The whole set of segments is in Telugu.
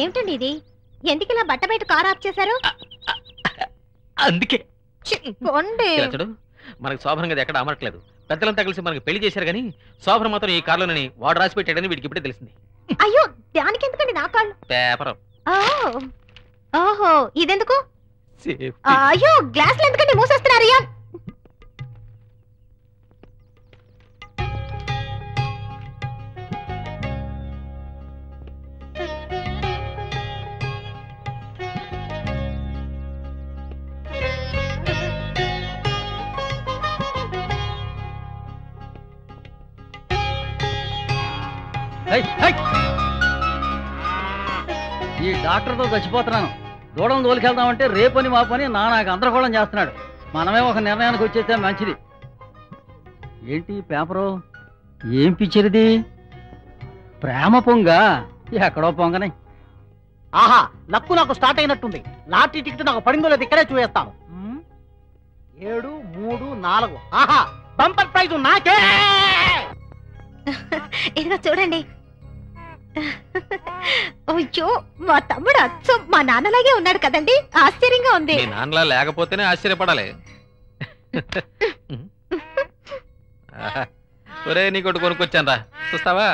ఏమిటండి ఇది? ఎందుకు ఇలా బట్ట బయట కార్ ఆఫ్ చేశారు? అందుకే చూడు, మనకు శోభనం గది ఎక్కడ అమరట్లేదు. పెద్దలంతా కలిసి మనకి పెళ్లి చేశారు కానీ శోభనం మాత్రం ఈ కార్లోనని వాడు రాసి పెట్టాడని వీడికి ఇప్పుడే తెలిసింది. అయ్యో దానికి ఎందుకండి నా కాళ్ళు? పేపర్. ఓహో ఇదెందుకు? అయ్యో గ్లాసులు ఎందుకండి మూసేస్తున్నారు? ఈ డాక్టర్తో చచ్చిపోతున్నాను. దూడం తోలికెళ్దామంటే రేపని మా పని నాకు గందరగోళం చేస్తున్నాడు. మనమే ఒక నిర్ణయానికి వచ్చేస్తే మంచిది. ఏంటి పేపరు? ఏం పిక్చర్ది? ప్రేమ పొంగ. ఎక్కడో పొంగనే. ఆహా లక్కు నాకు స్టార్ట్ అయినట్టుంది. లాటరీ టికెట్ నాకు పడిందో లేదు ఇక్కడే చూసేస్తాను. 7, 3, 4. ఆహా బంపర్ ప్రైజ్ నాకే. ఇదిగో చూడండి. అయ్యో మా తమ్ముడు అచ్చం మా నాన్నలాగే ఉన్నాడు కదండి. ఆశ్చర్యంగా ఉంది. మీ నాన్నలా లేకపోతేనే ఆశ్చర్యపడాలి. ఒరే నీకోటి కొనుక్కొచ్చాను రా, చూస్తావా?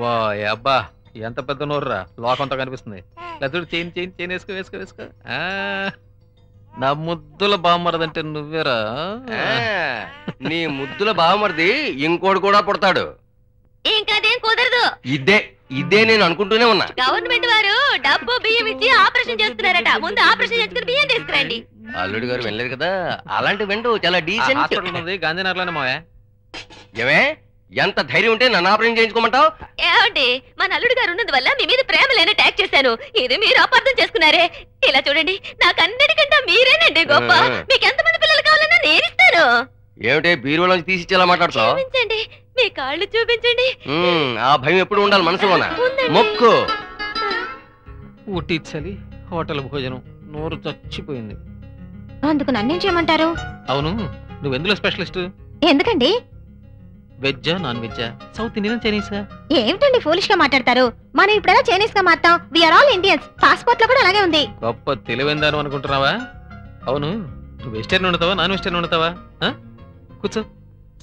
వా అబ్బా ఎంత పెద్ద నోరురా, లోకంతో కనిపిస్తుంది. లతుడు చైన్ వేసుకో వేసుకో వేసుకో. నా ముద్దుల బామ్మరదంటే నువ్వేరా? నీ ముద్దుల బావమరిది ఇంకోటి కూడా పుడతాడు. ఇంకదేం కుదరదు. ఇదే నేను అనుకుంటూనే ఉన్నా. గవర్నమెంట్ వారు డబ్బు బియ్యం ఇచ్చి ఆపరేషన్ చేస్తున్నారట. ముందు ఆపరేషన్ చేసుకుని బియ్యం తీసుకురండి. అల్లుడి గారు వెళ్ళలేదు కదా, అలాంటి వెండు చాలా డీసెంట్. గాంధీనగర్లోనే మావే. ఏమే ఎంత ధైర్యం ఉంటే నన్ను ఆపరేషన్ చేయించుకోమంటావు? ఏమండి మన అల్లుడు గారు ఉన్నందు వల్ల మీ మీద ప్రేమ లేని ట్యాక్ చేశాను. ఇది మీరు అపార్థం చేసుకున్నారే. ఇలా చూడండి, నాకు అన్నిటికంటే మీరేనండి గొప్ప. మీకు ఎంతమంది పిల్లలు కావాలన్నా నేనిస్తాను. ఏమిటే బీరువాలోంచి తీసిచ్చేలా మాట్లాడుతావు? చూపించండి, మీ కాళ్ళు చూపించండి. ఆ భయం ఎప్పుడు ఉండాలి మనసులోనా? మొక్కు. ఊటీ చలి, హోటల్ భోజనం, నోరు చచ్చిపోయింది. అందుకు నన్నేం చేయమంటారు? అవును, నువ్వెందులో స్పెషలిస్ట్? ఎందుకండి? వెజ్జా నాన్ వెజ్జా, సౌత్ ఇండియన్ చైనీసా? ఏమిటండి ఫూలిష్ గా మాట్లాడతారు? మనం ఇప్పుడెలా చైనీస్ గా మారుతాం? We are all Indians. పాస్పోర్ట్ లో కూడా అలాగే ఉంది. గొప్ప తెలివైందాను అనుకుంటున్నావా? అవును, నువ్వు వెజిటేరియన్ వండుతావా నాన్ వెజిటేరియన్ వండుతావా? కూర్చో.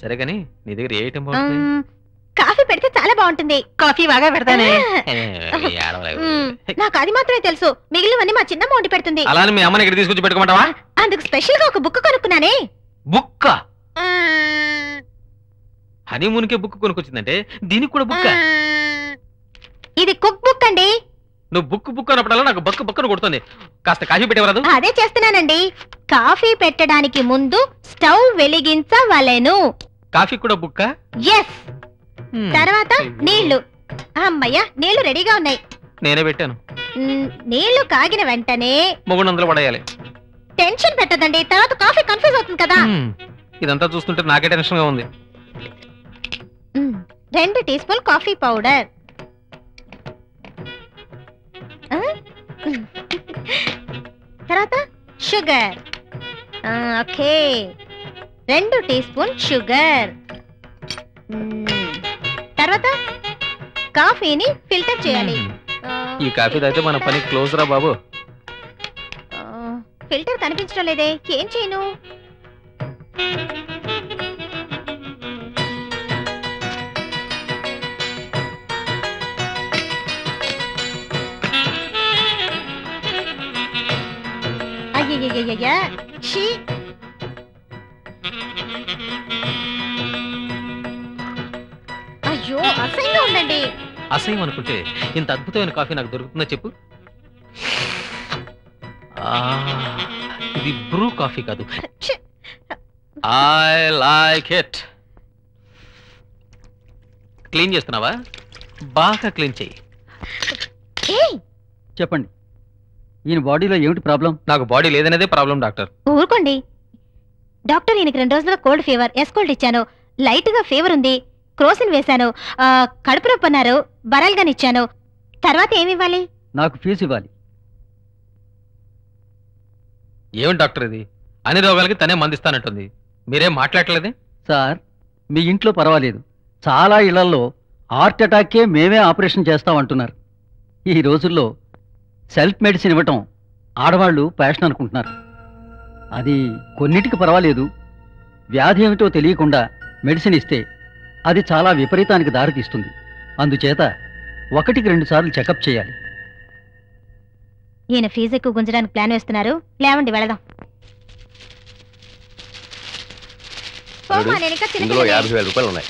సరే గాని నీ దగ్గర ఏ ఐటమ్ బాగుంటుంది? కాఫీ పెడితే చాలా బాగుంటుంది. కాఫీ బాగా పెడతానే. నాకు అది మాత్రమే తెలుసు, మిగిలినవన్నీ మా చిన్నమ్మ వండి పెడుతుంది. అలానే మీ అమ్మని ఇక్కడ తీసుకొచ్చి పెట్టుకోమంటావా? అందుకు స్పెషల్ గా ఒక బుక్ కొనుక్కున్నానే. బుక్క? హనీమూన్ కే బుక్ కొనుక్కొచ్చిందంటే దీనికి కూడా బుక్క? ఇది కుక్ బుక్ అండి. నువ్వు బుక్ అన్నప్పుడల్లా నాకు బక్క బక్కను కొడుతుంది. కాస్త కాఫీ పెట్టేవరాదు? అదే చేస్తున్నానండి. కాఫీ పెట్టడానికి ముందు స్టవ్ వెలిగించవలెను. కాఫీ కూడా బుక్క? ఎస్. తర్వాత నీళ్లు. అమ్మయ్య, నీళ్లు రెడీగా ఉన్నాయి. నేనే పెట్టాను. నీళ్లు కాగిన వెంటనే 300 పడేయాలి. టెన్షన్ పెట్టదండి, తర్వాత కాఫీ కన్ఫ్యూజ్ అవుతుంది కదా. ఇదంతా చూస్తుంటే నాకే టెన్షన్ గా ఉంది. 2 టీ స్పూన్ కాఫీ పౌడర్. తర్వాత sugar. Okay, 2 teaspoon sugar. తర్వాత కాఫీని ఫిల్టర్ చేయాలి. ఈ కాఫీ తాగితే మన పని క్లోజ్ రా బాబు. ఫిల్టర్ కనిపించడం లేదే, ఏం చేయను? అయ్యయ్యయ్యయ్యా, ఛీ. అయ్యో అసహ్యంగా ఉండండి. అసహ్యం అనుకుంటే ఇంత అద్భుతమైన కాఫీ నాకు దొరుకుతుందో చెప్పు. ఇది బ్రూ కాఫీ కాదు. I like it. క్లీన్ చేస్తున్నావా? బాగా క్లీన్ చెయ్యి. చెప్పండి, ఈయన బాడీలో ఏమిటి ప్రాబ్లం? నాకు బాడీ లేదనేదే ప్రాబ్లం డాక్టర్. ఊరుకోండి డాక్టర్. ఈయనకి 2 రోజులుగా కోల్డ్ ఫీవర్. ఎస్కోల్డ్ ఇచ్చాను. లైట్ గా ఫీవర్ ఉంది. క్రోసిన్ వేశాను. కడుపు నొప్పి అన్నారు. బరాల్గాని ఇచ్చాను. తర్వాత ఏమి ఇవ్వాలి? నాకు ఫీజు ఇవ్వాలి. ఏమిటి డాక్టర్ ఇది? అన్ని రోగాలకి తనే మందిస్తానంటుంది. మీరేం మాట్లాడలేదే? సార్, మీ ఇంట్లో పర్వాలేదు, చాలా ఇళ్లలో హార్ట్ అటాక్కే మేమే ఆపరేషన్ చేస్తామంటున్నారు. ఈ రోజుల్లో సెల్ఫ్ మెడిసిన్ ఇవ్వటం ఆడవాళ్ళు ప్యాషన్ అనుకుంటున్నారు. అది కొన్నిటికి పర్వాలేదు. వ్యాధి ఏమిటో తెలియకుండా మెడిసిన్ ఇస్తే అది చాలా విపరీతానికి దారితీస్తుంది. అందుచేత 1-2 సార్లు చెకప్ చేయాలి. ఈయన ఫీజు ఎక్కువ గుంజడానికి ప్లాన్ వేస్తున్నారు. లేవండి వెళదాం. ఇందులో 50,000 రూపాయలు ఉన్నాయి.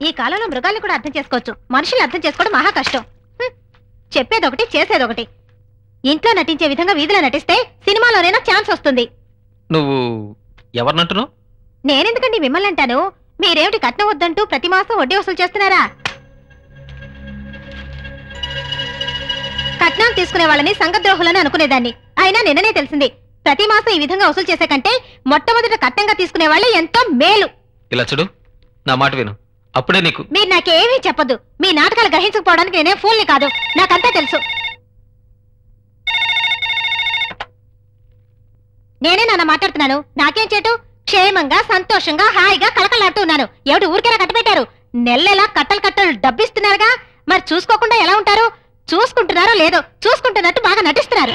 ఈ కాలంలో మృగాల్ని కూడా అర్థం చేసుకోవచ్చు, మనుషుల్ని అర్థం చేసుకోవడం మహా కష్టం. చెప్పేదొకటి చేసేదొకటి. ఇంట్లో నటించే విధంగా వీధిలో నటిస్తే సినిమాలోనైనా ఛాన్స్ వస్తుంది. నువ్వు ఎవరినంటున్నావు? నేనెందుకండి మిమ్మల్ని అంటాను? మీరేమిటి కట్నం వద్దంటూ ప్రతి మాసం వడ్డీ వసూలు చేస్తున్నారా? కట్నం తీసుకునే వాళ్ళని సంఘద్రోహులని అనుకునేదాన్ని. అయినా నిన్ననే తెలిసింది, ప్రతి మాసం ఈ విధంగా వసూలు చేసే కంటే మొట్టమొదట కట్నంగా తీసుకునే వాళ్ళే ఎంతో మేలు. ఇలా చూడు, నా మాట విను. అప్పుడే నీకు. మీరు నాకేమీ చెప్పొద్దు. మీ నాటకాలు గ్రహించకపోవడానికి నేనే ఫూల్ని కాదు, నాకంతా తెలుసు. నేనే నాన్న మాట్లాడుతున్నాను. నాకేం చేటు? క్షేమంగా సంతోషంగా హాయిగా కలకలాడుతూ ఉన్నాను. ఎవడు ఊరికేలా కట్టబెట్టారు? నెలెలా కట్టలు డబ్బిస్తున్నారుగా, మరి చూసుకోకుండా ఎలా ఉంటారు? చూసుకుంటున్నారో లేదో, చూసుకుంటున్నట్టు బాగా నటిస్తున్నారు.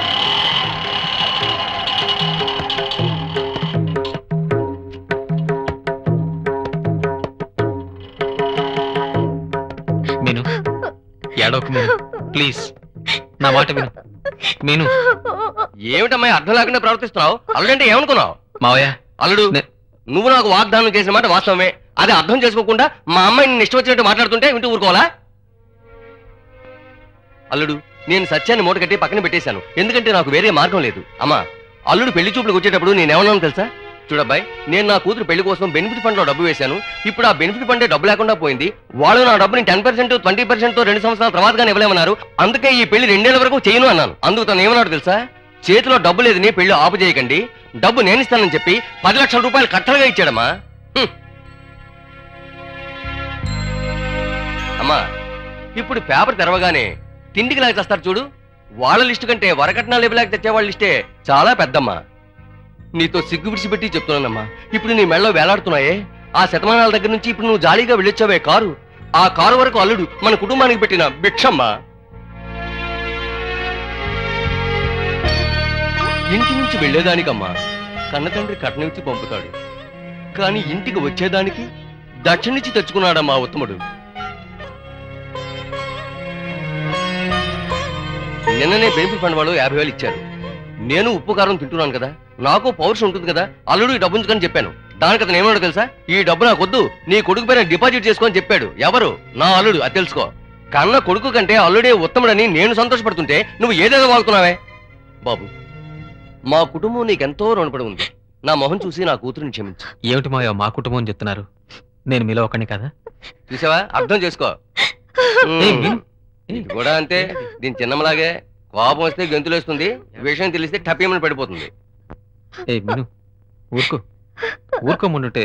మీను, ఏడోకు మీను, ప్లీజ్ నా మాట విను. మీను, ఏమిటమ్మా అర్థం లేకుండా ప్రవర్తిస్తున్నావు? అల్లుడంటే ఏమనుకున్నావు? మావయ్య, అల్లుడు, నువ్వు నాకు వాగ్దానం చేసిన మాట వాస్తవమే. అది అర్థం చేసుకోకుండా మా అమ్మాయి నిన్ను ఇష్టం వచ్చినట్టు మాట్లాడుతుంటే వింటూ ఊరుకోవాలా? అల్లుడు, నేను సత్యాన్ని మూట కట్టి పక్కన పెట్టేశాను. ఎందుకంటే నాకు వేరే మార్గం లేదు. అమ్మా, అల్లుడు పెళ్లి చూపులకు వచ్చేటప్పుడు నేనేమన్నాను తెలుసా? చూడబ్బాయి, నేను నా కూతురు పెళ్లి కోసం బెనిఫిట్ ఫండ్ లో డబ్బు వేశాను. ఇప్పుడు ఆ బెనిఫిట్ ఫండే డబ్బు లేకుండా పోయింది. వాళ్ళు నా డబ్బుని 10%, 20%తో 2 సంవత్సరాల తర్వాతగానే ఇవ్వలేమన్నారు. అందుకే ఈ పెళ్లి 2 ఏళ్ల వరకు చేయను అన్నాను. అందుకు తను ఏమన్నాడు తెలుసా? చేతిలో డబ్బు లేదని పెళ్లి ఆపు చేయకండి, డబ్బు నేనిస్తానని చెప్పి 10 లక్షల రూపాయలు కట్టలుగా ఇచ్చాడమ్మా. అమ్మా, ఇప్పుడు పేపర్ తెరవగానే తిండికి లాగా తెస్తారు చూడు, వాళ్ళ లిస్టు కంటే వరకట్నాలు ఇవ్వలేక తెచ్చేవాళ్ళ లిస్టే చాలా పెద్దమ్మా. నీతో సిగ్గు విడిచిపెట్టి చెప్తున్నానమ్మా. ఇప్పుడు నీ మెళ్ళలో వేలాడుతున్నాయే ఆ శతమానాల దగ్గర నుంచి ఇప్పుడు నువ్వు జాలీగా వెళ్ళొచ్చావే కారు, ఆ కారు వరకు అల్లుడు మన కుటుంబానికి పెట్టిన భిక్షమ్మా. ఇంటి నుంచి వెళ్లేదానికమ్మా కన్నతండ్రి కట్నమిచ్చి పంపుతాడు, కానీ ఇంటికి వచ్చేదానికి దక్షిణిచ్చి తెచ్చుకున్నాడమ్మా ఉత్తముడు. నిన్ననే బెనిఫిట్ ఫండ్ వాళ్ళు 50,000 ఇచ్చారు. నేను ఉప్పు కారం తింటున్నాను కదా, నాకు పౌరుషం ఉంటుంది కదా, అల్లుడు ఈ డబ్బు ఉంచుకొని చెప్పాను. దానికి అతను ఏమన్నాడు తెలుసా? ఈ డబ్బు నాకు వద్దు, నీ కొడుకు పైన డిపాజిట్ చేసుకొని చెప్పాడు. ఎవరు? నా అల్లుడు. అది తెలుసుకో. కన్న కొడుకు కంటే అల్లుడే ఉత్తముడని నేను సంతోషపడుతుంటే నువ్వు ఏదేదో వాగుతున్నావే. బాబు, మా కుటుంబం నీకెంతో రుణపడి ఉంది. నా మొహం చూసి నా కూతురుని క్షమించు. ఏమిటి మాయో మా కుటుంబం అని చెప్తున్నారు? నేను మీలో ఒకని కదా. చూసావా, అర్థం చేసుకో. ఇది కూడా అంతే. దీని చిన్నమ్మలాగే కోపం వస్తే గెంతులేస్తుంది, విషయం తెలిస్తే టపేమని పడిపోతుంది. ఏ మీను, ఊరుకో ఊరుకోముండుంటే